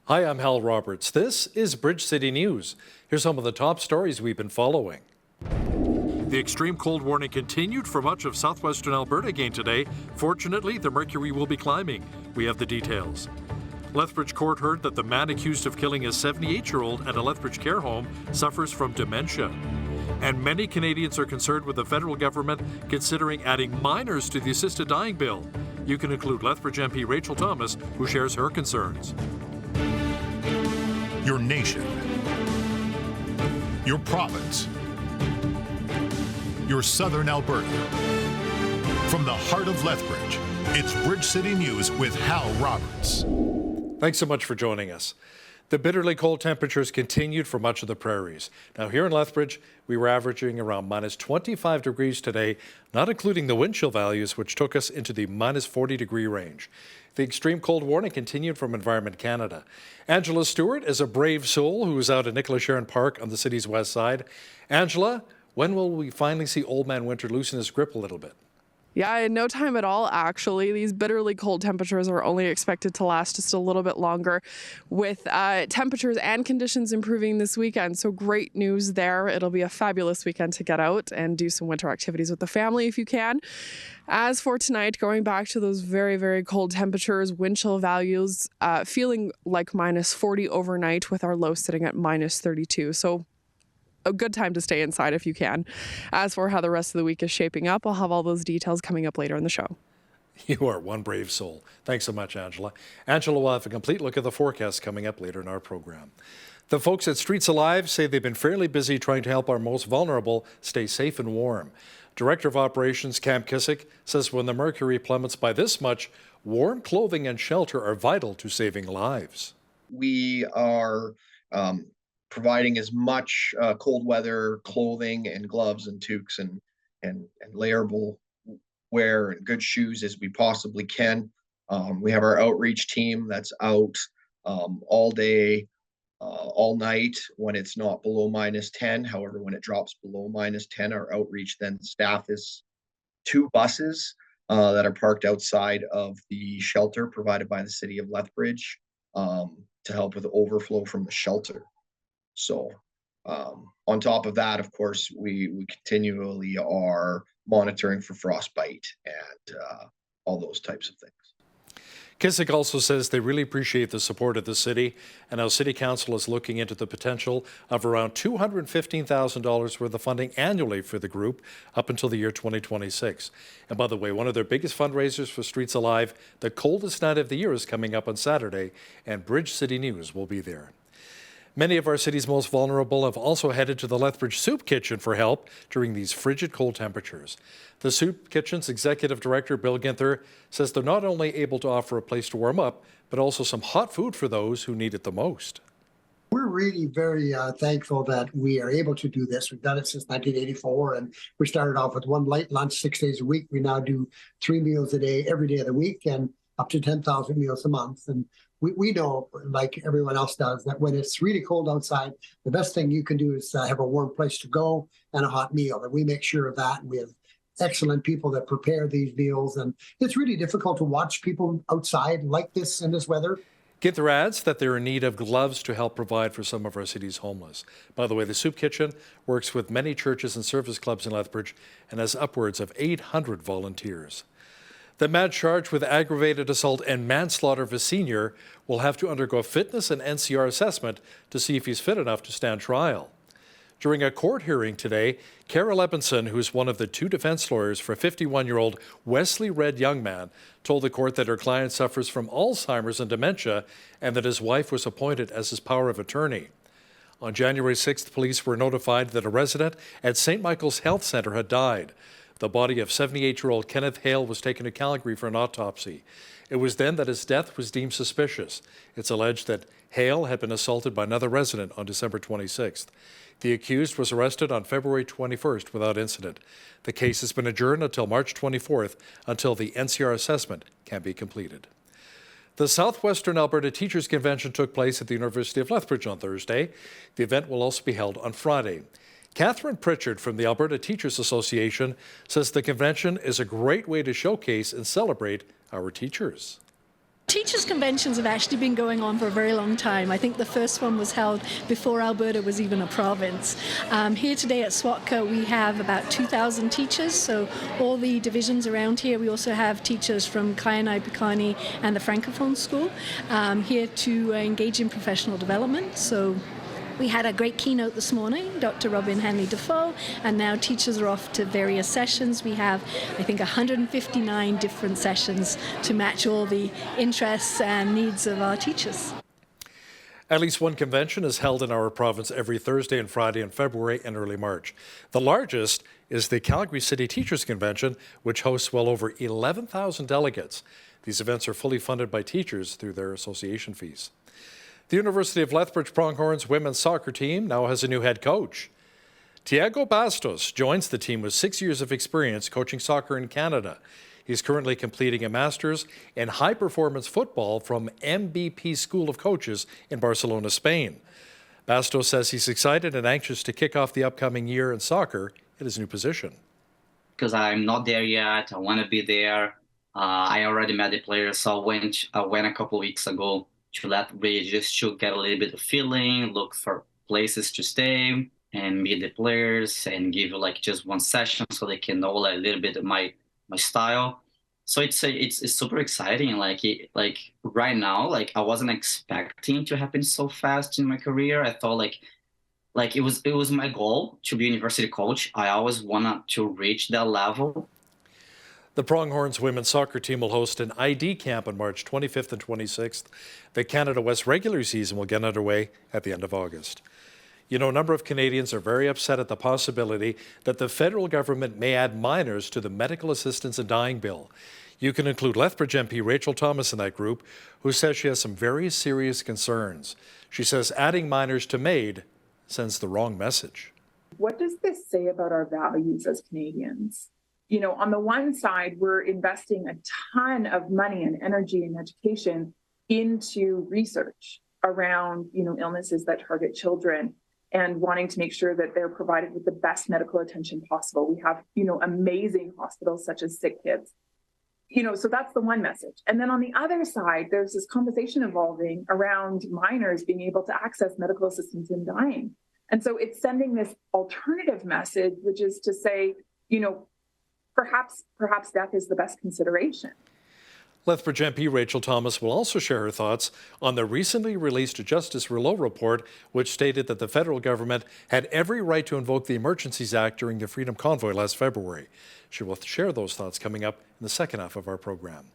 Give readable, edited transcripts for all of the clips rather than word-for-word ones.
Hi, I'm Hal Roberts. This is Bridge City News. Here's some of the top stories we've been following. The extreme cold warning continued for much of southwestern Alberta again today. Fortunately, the mercury will be climbing. We have the details. Lethbridge court heard that the man accused of killing a 78-year-old at a Lethbridge care home suffers from dementia. And many Canadians are concerned with the federal government considering adding minors to the assisted dying bill. You can include Lethbridge MP Rachel Thomas, who shares her concerns. Your nation, your province, your southern Alberta. From the heart of Lethbridge, it's Bridge City News with Hal Roberts. Thanks so much for joining us. The bitterly cold temperatures continued for much of the prairies. Now here in Lethbridge, we were averaging around minus 25 degrees today, not including the wind chill values, which took us into the minus 40-degree range. The extreme cold warning continued from Environment Canada. Angela Stewart is a brave soul who is out at Nicola Sharon Park on the city's west side. Angela, when will we finally see Old Man Winter loosen his grip a little bit? Yeah, in no time at all, actually. These bitterly cold temperatures are only expected to last just a little bit longer, with temperatures and conditions improving this weekend. So great news there. It'll be a fabulous weekend to get out and do some winter activities with the family if you can. As for tonight, going back to those very, very cold temperatures, wind chill values feeling like minus 40 overnight with our low sitting at minus 32. So a good time to stay inside if you can. As for how the rest of the week is shaping up, I'll have all those details coming up later in the show. You are one brave soul. Thanks so much, Angela. Angela will have a complete look at the forecast coming up later in our program. The folks at Streets Alive say they've been fairly busy trying to help our most vulnerable stay safe and warm. Director of Operations Cam Kissick says when the mercury plummets by this much, warm clothing and shelter are vital to saving lives. We are providing as much cold weather clothing and gloves and toques and layerable wear and good shoes as we possibly can. We have our outreach team that's out all day, all night when it's not below minus 10. However, when it drops below minus 10, our outreach then staff is 2 buses that are parked outside of the shelter provided by the city of Lethbridge to help with overflow from the shelter. So on top of that, of course, we continually are monitoring for frostbite and all those types of things. Kissick also says they really appreciate the support of the city and how City Council is looking into the potential of around $215,000 worth of funding annually for the group up until the year 2026. And by the way, one of their biggest fundraisers for Streets Alive, the coldest night of the year, is coming up on Saturday, and Bridge City News will be there. Many of our city's most vulnerable have also headed to the Lethbridge Soup Kitchen for help during these frigid cold temperatures. The Soup Kitchen's executive director, Bill Ginther, says they're not only able to offer a place to warm up, but also some hot food for those who need it the most. We're really very thankful that we are able to do this. We've done it since 1984, and we started off with one light lunch 6 days a week. We now do 3 meals a day, every day of the week, and up to 10,000 meals a month. And we know, like everyone else does, that when it's really cold outside, the best thing you can do is have a warm place to go and a hot meal. And we make sure of that. And we have excellent people that prepare these meals. And it's really difficult to watch people outside like this in this weather. Ginther adds that they're in need of gloves to help provide for some of our city's homeless. By the way, the Soup Kitchen works with many churches and service clubs in Lethbridge and has upwards of 800 volunteers. The man charged with aggravated assault and manslaughter of a senior will have to undergo a fitness and NCR assessment to see if he's fit enough to stand trial. During a court hearing today, Carol Ebenson, who is one of the 2 defense lawyers for a 51-year-old Wesley Red young man, told the court that her client suffers from Alzheimer's and dementia and that his wife was appointed as his power of attorney. On January 6th, police were notified that a resident at St. Michael's Health Centre had died. The body of 78-year-old Kenneth Hale was taken to Calgary for an autopsy. It was then that his death was deemed suspicious. It's alleged that Hale had been assaulted by another resident on December 26th. The accused was arrested on February 21st without incident. The case has been adjourned until March 24th until the NCR assessment can be completed. The Southwestern Alberta Teachers Convention took place at the University of Lethbridge on Thursday. The event will also be held on Friday. Catherine Pritchard from the Alberta Teachers Association says the convention is a great way to showcase and celebrate our teachers. Teachers' conventions have actually been going on for a very long time. I think the first one was held before Alberta was even a province. Here today at SWATCA we have about 2,000 teachers, so all the divisions around here. We also have teachers from Kainai, Pikani and the Francophone School here to engage in professional development. So we had a great keynote this morning, Dr. Robin Hanley-Defoe, and now teachers are off to various sessions. We have, I think, 159 different sessions to match all the interests and needs of our teachers. At least one convention is held in our province every Thursday and Friday in February and early March. The largest is the Calgary City Teachers Convention, which hosts well over 11,000 delegates. These events are fully funded by teachers through their association fees. The University of Lethbridge Pronghorns women's soccer team now has a new head coach. Tiago Bastos joins the team with 6 years of experience coaching soccer in Canada. He's currently completing a master's in high-performance football from MBP School of Coaches in Barcelona, Spain. Bastos says he's excited and anxious to kick off the upcoming year in soccer in his new position. Because I'm not there yet, I want to be there. I already met the players, so I went a couple weeks ago to Lethbridge just to get a little bit of feeling, look for places to stay and meet the players and give you like just one session so they can know like a little bit of my style. So it's super exciting. Like right now, like I wasn't expecting to happen so fast in my career. I thought like it was my goal to be a university coach. I always wanted to reach that level. The Pronghorns women's soccer team will host an ID camp on March 25th and 26th. The Canada West regular season will get underway at the end of August. You know, a number of Canadians are very upset at the possibility that the federal government may add minors to the medical assistance and dying bill. You can include Lethbridge MP Rachel Thomas in that group, who says she has some very serious concerns. She says adding minors to MAID sends the wrong message. What does this say about our values as Canadians? You know, on the one side, we're investing a ton of money and energy and education into research around, you know, illnesses that target children and wanting to make sure that they're provided with the best medical attention possible. We have, you know, amazing hospitals such as Sick Kids. You know, so that's the one message. And then on the other side, there's this conversation evolving around minors being able to access medical assistance in dying. And so it's sending this alternative message, which is to say, you know, perhaps death is the best consideration. Lethbridge MP Rachel Thomas will also share her thoughts on the recently released Justice Rouleau report, which stated that the federal government had every right to invoke the Emergencies Act during the Freedom Convoy last February. She will share those thoughts coming up in the second half of our program.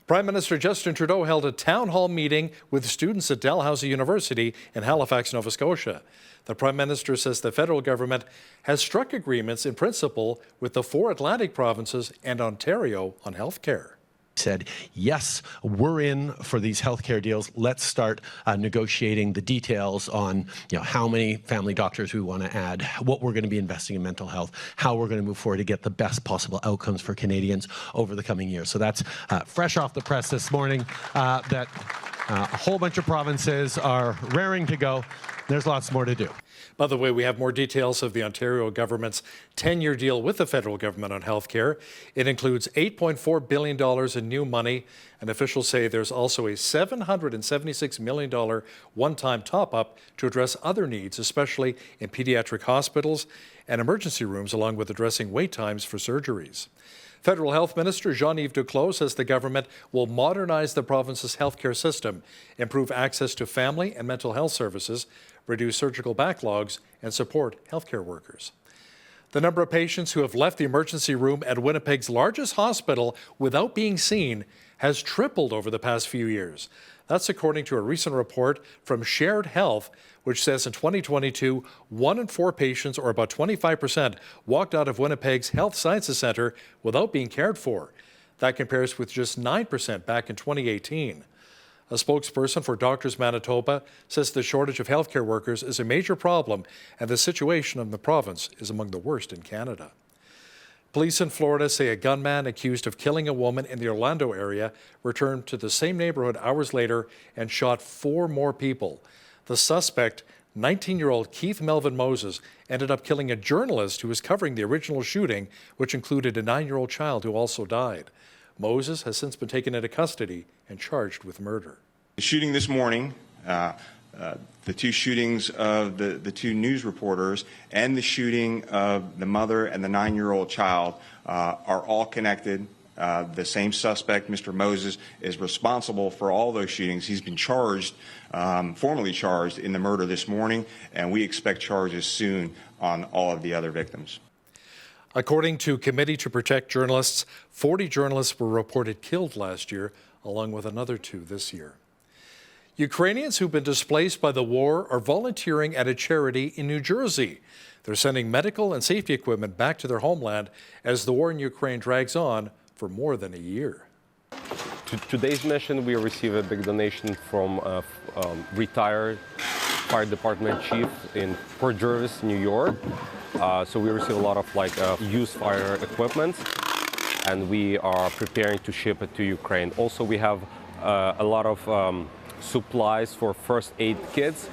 Prime Minister Justin Trudeau held a town hall meeting with students at Dalhousie University in Halifax, Nova Scotia. The Prime Minister says the federal government has struck agreements in principle with the 4 Atlantic provinces and Ontario on health care. Said, yes, we're in for these healthcare deals. Let's start negotiating the details on, you know, how many family doctors we want to add, what we're going to be investing in mental health, how we're going to move forward to get the best possible outcomes for Canadians over the coming years. So that's fresh off the press this morning that a whole bunch of provinces are raring to go. There's lots more to do. By the way, we have more details of the Ontario government's 10-year deal with the federal government on health care. It includes $8.4 billion in new money, and officials say there's also a $776 million one-time top-up to address other needs, especially in pediatric hospitals and emergency rooms, along with addressing wait times for surgeries. Federal Health Minister Jean-Yves Duclos says the government will modernize the province's healthcare system, improve access to family and mental health services, reduce surgical backlogs, and support healthcare workers. The number of patients who have left the emergency room at Winnipeg's largest hospital without being seen has tripled over the past few years. That's according to a recent report from Shared Health, which says in 2022, 1 in 4 patients, or about 25%, walked out of Winnipeg's Health Sciences Centre without being cared for. That compares with just 9% back in 2018. A spokesperson for Doctors Manitoba says the shortage of healthcare workers is a major problem, and the situation in the province is among the worst in Canada. Police in Florida say a gunman accused of killing a woman in the Orlando area returned to the same neighborhood hours later and shot 4 more people. The suspect, 19-year-old Keith Melvin Moses, ended up killing a journalist who was covering the original shooting, which included a 9-year-old child who also died. Moses has since been taken into custody and charged with murder. The shooting this morning, the two shootings of the two news reporters and the shooting of the mother and the 9-year-old child are all connected. The same suspect, Mr. Moses, is responsible for all those shootings. He's been charged, formally charged in the murder this morning, and we expect charges soon on all of the other victims. According to Committee to Protect Journalists, 40 journalists were reported killed last year, along with another 2 this year. Ukrainians who've been displaced by the war are volunteering at a charity in New Jersey. They're sending medical and safety equipment back to their homeland as the war in Ukraine drags on for more than a year. Today's mission, we received a big donation from a retired fire department chief in Port Jervis, New York. So we received a lot of used fire equipment, and we are preparing to ship it to Ukraine. Also, we have a lot of supplies for first aid kits,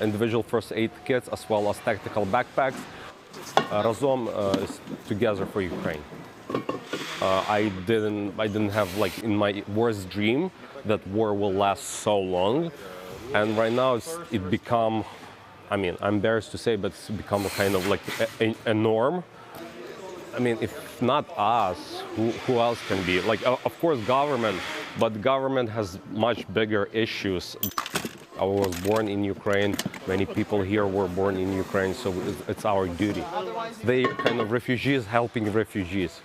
individual first aid kits, as well as tactical backpacks. Razom is together for Ukraine. I didn't have in my worst dream that war will last so long, and right now it become, I'm embarrassed to say, but it's become a kind of a norm. If not us, who else can be? Of course, government, but government has much bigger issues. I was born in Ukraine. Many people here were born in Ukraine, so it's our duty. They kind of refugees helping refugees.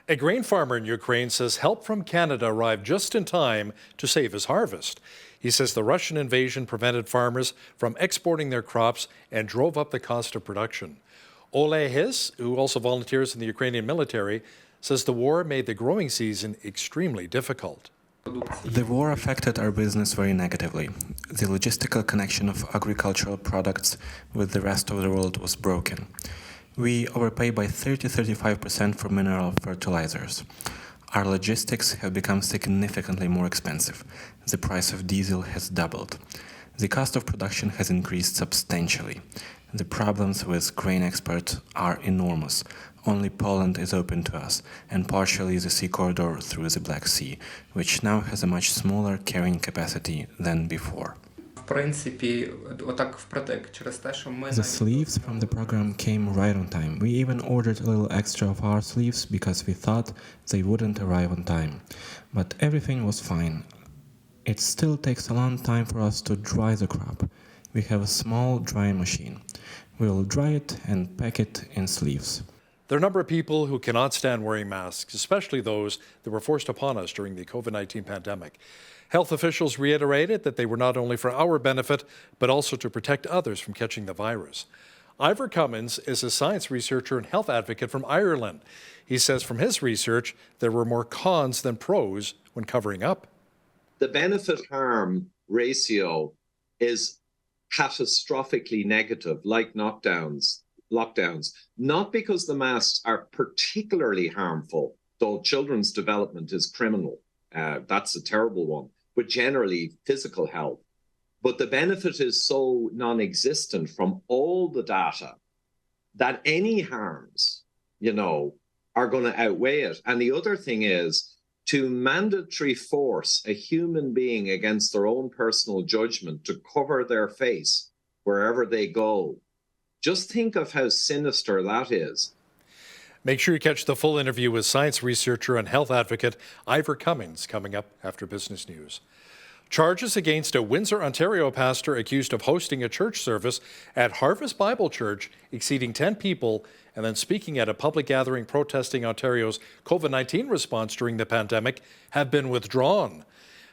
A grain farmer in Ukraine says help from Canada arrived just in time to save his harvest. He says the Russian invasion prevented farmers from exporting their crops and drove up the cost of production. Ole His, who also volunteers in the Ukrainian military, says the war made the growing season extremely difficult. The war affected our business very negatively. The logistical connection of agricultural products with the rest of the world was broken. We overpay by 30-35% for mineral fertilizers. Our logistics have become significantly more expensive. The price of diesel has doubled. The cost of production has increased substantially. The problems with grain export are enormous. Only Poland is open to us, and partially the sea corridor through the Black Sea, which now has a much smaller carrying capacity than before. The sleeves from the program came right on time. We even ordered a little extra of our sleeves because we thought they wouldn't arrive on time. But everything was fine. It still takes a long time for us to dry the crop. We have a small drying machine. We will dry it and pack it in sleeves. There are a number of people who cannot stand wearing masks, especially those that were forced upon us during the COVID-19 pandemic. Health officials reiterated that they were not only for our benefit, but also to protect others from catching the virus. Ivor Cummins is a science researcher and health advocate from Ireland. He says from his research, there were more cons than pros when covering up. The benefit-harm ratio is catastrophically negative, like lockdowns, not because the masks are particularly harmful, though children's development is criminal. That's a terrible one, but generally physical health. But the benefit is so non-existent from all the data that any harms, are going to outweigh it. And the other thing is to mandatory force a human being against their own personal judgment to cover their face wherever they go. Just think of how sinister that is. Make sure you catch the full interview with science researcher and health advocate Ivor Cummins coming up after Business News. Charges against a Windsor, Ontario pastor accused of hosting a church service at Harvest Bible Church exceeding 10 people and then speaking at a public gathering protesting Ontario's COVID-19 response during the pandemic have been withdrawn.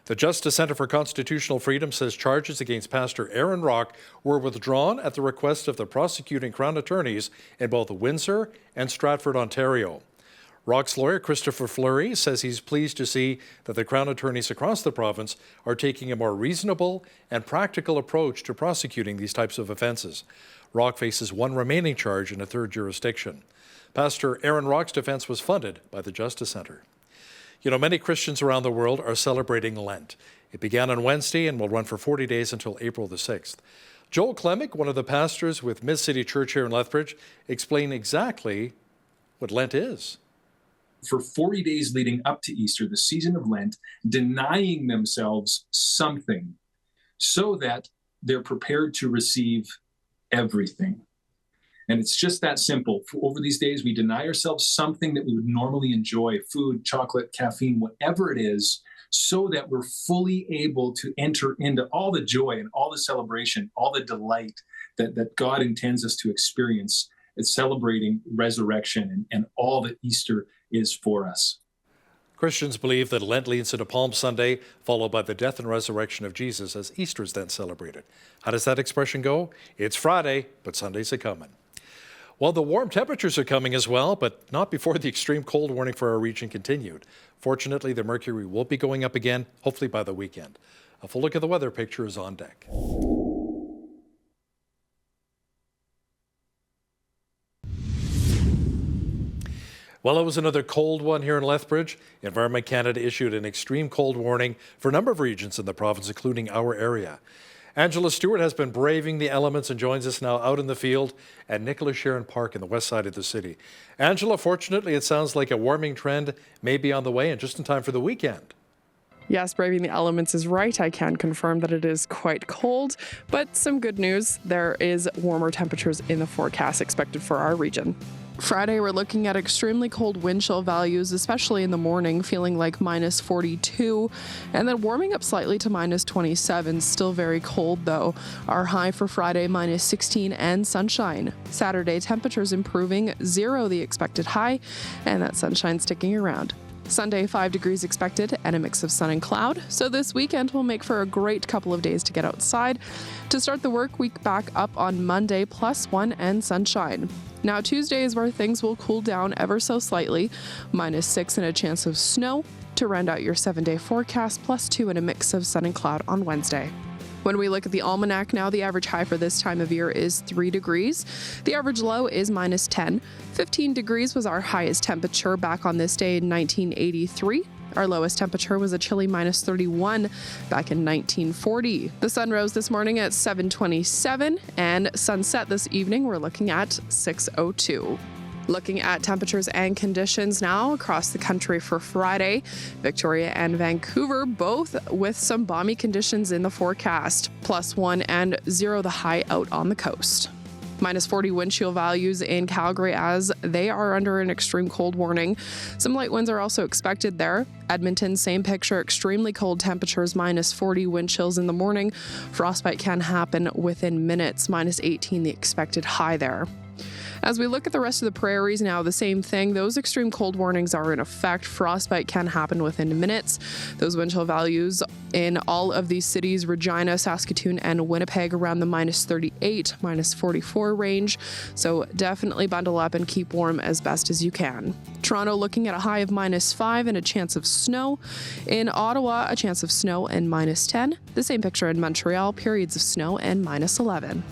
The Justice Centre for Constitutional Freedom says charges against Pastor Aaron Rock were withdrawn at the request of the prosecuting Crown attorneys in both Windsor and Stratford, Ontario. Rock's lawyer, Christopher Fleury, says he's pleased to see that the Crown attorneys across the province are taking a more reasonable and practical approach to prosecuting these types of offences. Rock faces one remaining charge in a third jurisdiction. Pastor Aaron Rock's defence was funded by the Justice Centre. Many Christians around the world are celebrating Lent. It began on Wednesday and will run for 40 days until April the 6th. Joel Klemick, one of the pastors with Mid-City Church here in Lethbridge, explained exactly what Lent is. for 40 days leading up to Easter, the season of Lent, denying themselves something so that they're prepared to receive everything. And it's just that simple. Over these days, we deny ourselves something that we would normally enjoy, food, chocolate, caffeine, whatever it is, so that we're fully able to enter into all the joy and all the celebration, all the delight that God intends us to experience. It's celebrating resurrection and all that Easter is for us. Christians believe that Lent leads into Palm Sunday, followed by the death and resurrection of Jesus as Easter is then celebrated. How does that expression go? It's Friday, but Sunday's a-coming. Well, the warm temperatures are coming as well, but not before the extreme cold warning for our region continued. Fortunately, the mercury will be going up again, hopefully by the weekend. A full look at the weather picture is on deck. Well, it was another cold one here in Lethbridge. Environment Canada issued an extreme cold warning for a number of regions in the province, including our area. Angela Stewart has been braving the elements and joins us now out in the field at Nicholas Sharon Park in the west side of the city. Angela, fortunately, it sounds like a warming trend may be on the way and just in time for the weekend. Yes, braving the elements is right. I can confirm that it is quite cold, but some good news. There is warmer temperatures in the forecast expected for our region. Friday, we're looking at extremely cold wind chill values, especially in the morning, feeling like minus 42, and then warming up slightly to minus 27. Still very cold, though. Our high for Friday, minus 16 and sunshine. Saturday, temperatures improving, 0 the expected high, and that sunshine sticking around. Sunday, 5 degrees expected and a mix of sun and cloud. So this weekend will make for a great couple of days to get outside. To start the work week back up on Monday, +1 and sunshine. Now Tuesday is where things will cool down ever so slightly, minus 6 and a chance of snow. To round out your 7-day forecast, +2 and a mix of sun and cloud on Wednesday. When we look at the almanac now, the average high for this time of year is 3 degrees. The average low is minus 10. 15 degrees was our highest temperature back on this day in 1983. Our lowest temperature was a chilly minus 31 back in 1940. The sun rose this morning at 7:27 and sunset this evening we're looking at 6:02. Looking at temperatures and conditions now across the country for Friday. Victoria and Vancouver both with some balmy conditions in the forecast. +1 and 0 the high out on the coast. Minus 40 wind chill values in Calgary as they are under an extreme cold warning. Some light winds are also expected there. Edmonton, same picture, extremely cold temperatures, minus 40 wind chills in the morning. Frostbite can happen within minutes, minus 18 the expected high there. As we look at the rest of the prairies now, the same thing. Those extreme cold warnings are in effect. Frostbite can happen within minutes. Those wind chill values in all of these cities, Regina, Saskatoon, and Winnipeg, around the minus 38, minus 44 range. So definitely bundle up and keep warm as best as you can. Toronto looking at a high of minus 5 and a chance of snow. In Ottawa, a chance of snow and minus 10. The same picture in Montreal, periods of snow and minus 11.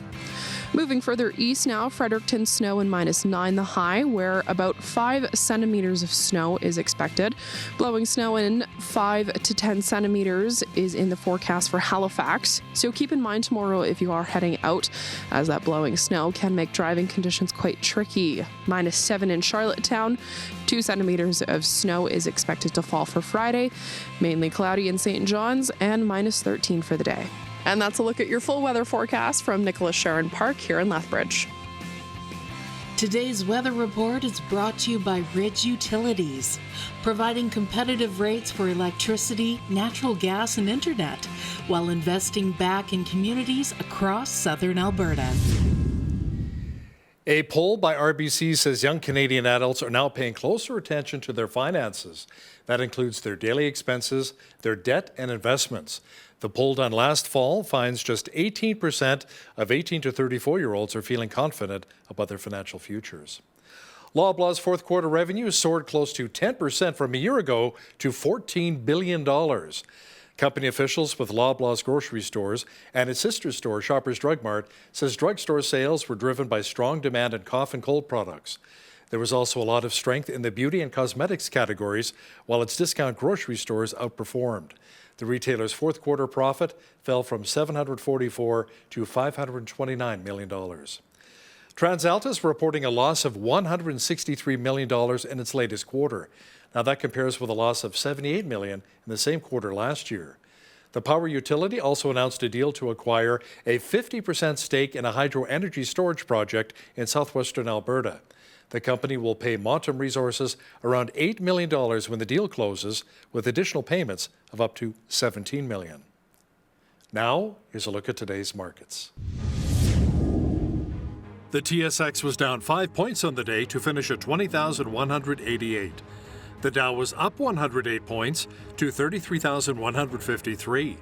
Moving further east now, Fredericton snow and minus 9 the high, where about 5 centimeters of snow is expected. Blowing snow in 5 to 10 centimeters is in the forecast for Halifax. So keep in mind tomorrow if you are heading out, as that blowing snow can make driving conditions quite tricky. Minus 7 in Charlottetown. 2 centimeters of snow is expected to fall for Friday. Mainly cloudy in St. John's and minus 13 for the day. And that's a look at your full weather forecast from Nicholas Sharon Park here in Lethbridge. Today's weather report is brought to you by Ridge Utilities, providing competitive rates for electricity, natural gas, and internet, while investing back in communities across southern Alberta. A poll by RBC says young Canadian adults are now paying closer attention to their finances. That includes their daily expenses, their debt, and investments. The poll done last fall finds just 18% of 18 to 34-year-olds are feeling confident about their financial futures. Loblaw's fourth quarter revenue soared close to 10% from a year ago to $14 billion. Company officials with Loblaw's grocery stores and its sister store, Shoppers Drug Mart, says drugstore sales were driven by strong demand in cough and cold products. There was also a lot of strength in the beauty and cosmetics categories, while its discount grocery stores outperformed. The retailer's fourth quarter profit fell from $744 to $529 million. TransAlta is reporting a loss of $163 million in its latest quarter. Now that compares with a loss of $78 million in the same quarter last year. The power utility also announced a deal to acquire a 50% stake in a hydro energy storage project in southwestern Alberta. The company will pay Montum Resources around $8 million when the deal closes, with additional payments of up to $17 million. Now, here's a look at today's markets. The TSX was down 5 points on the day to finish at 20,188. The Dow was up 108 points to 33,153.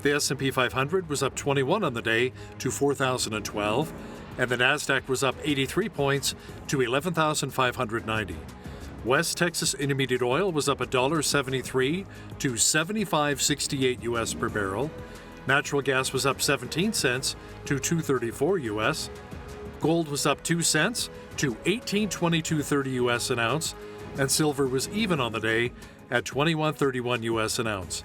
The S&P 500 was up 21 on the day to 4,012, and the Nasdaq was up 83 points to 11,590. West Texas Intermediate Oil was up $1.73 to $75.68 US per barrel. Natural gas was up 17 cents to $2.34 US. Gold was up 2 cents to $18.2230 US an ounce, and silver was even on the day at $21.31 US an ounce.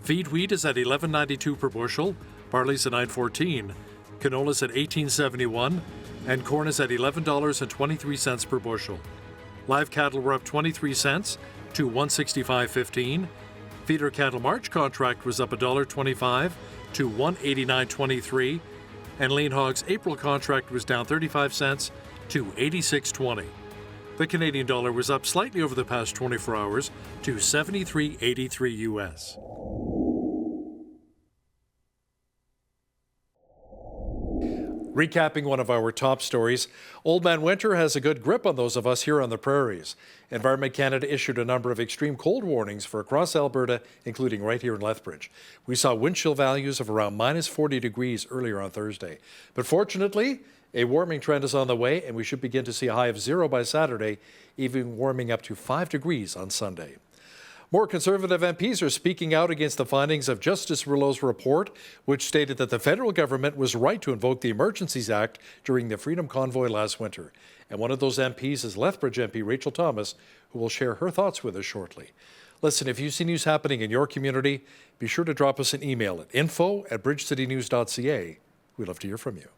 Feed wheat is at $11.92 per bushel, barley's at $9.14, canola's at $18.71, and corn is at $11.23 per bushel. Live cattle were up 23 cents to $165.15. Feeder cattle March contract was up $1.25 to $189.23, and lean hogs April contract was down 35 cents to $86.20. The Canadian dollar was up slightly over the past 24 hours to $73.83 US. Recapping one of our top stories, Old Man Winter has a good grip on those of us here on the prairies. Environment Canada issued a number of extreme cold warnings for across Alberta, including right here in Lethbridge. We saw wind chill values of around minus 40 degrees earlier on Thursday. But fortunately, a warming trend is on the way, and we should begin to see a high of 0 by Saturday, even warming up to 5 degrees on Sunday. More Conservative MPs are speaking out against the findings of Justice Rouleau's report, which stated that the federal government was right to invoke the Emergencies Act during the Freedom Convoy last winter. And one of those MPs is Lethbridge MP Rachel Thomas, who will share her thoughts with us shortly. Listen, if you see news happening in your community, be sure to drop us an email at info@bridgecitynews.ca. We'd love to hear from you.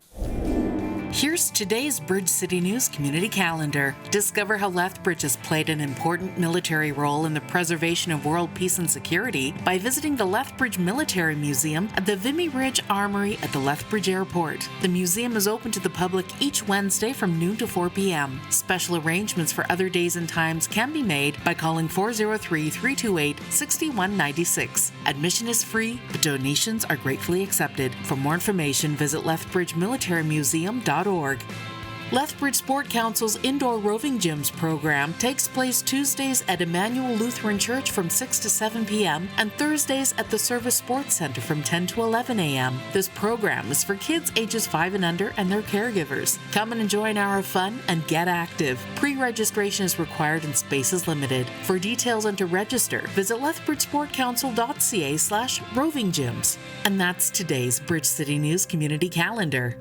Here's today's Bridge City News community calendar. Discover how Lethbridge has played an important military role in the preservation of world peace and security by visiting the Lethbridge Military Museum at the Vimy Ridge Armory at the Lethbridge Airport. The museum is open to the public each Wednesday from noon to 4 p.m. Special arrangements for other days and times can be made by calling 403-328-6196. Admission is free, but donations are gratefully accepted. For more information, visit lethbridgemilitarymuseum.org. Lethbridge Sport Council's Indoor Roving Gyms program takes place Tuesdays at Emmanuel Lutheran Church from 6 to 7 p.m. and Thursdays at the Service Sports Center from 10 to 11 a.m. This program is for kids ages 5 and under and their caregivers. Come and enjoy an hour of fun and get active. Pre-registration is required and space is limited. For details and to register, visit lethbridgesportcouncil.ca/rovinggyms. And that's today's Bridge City News community calendar.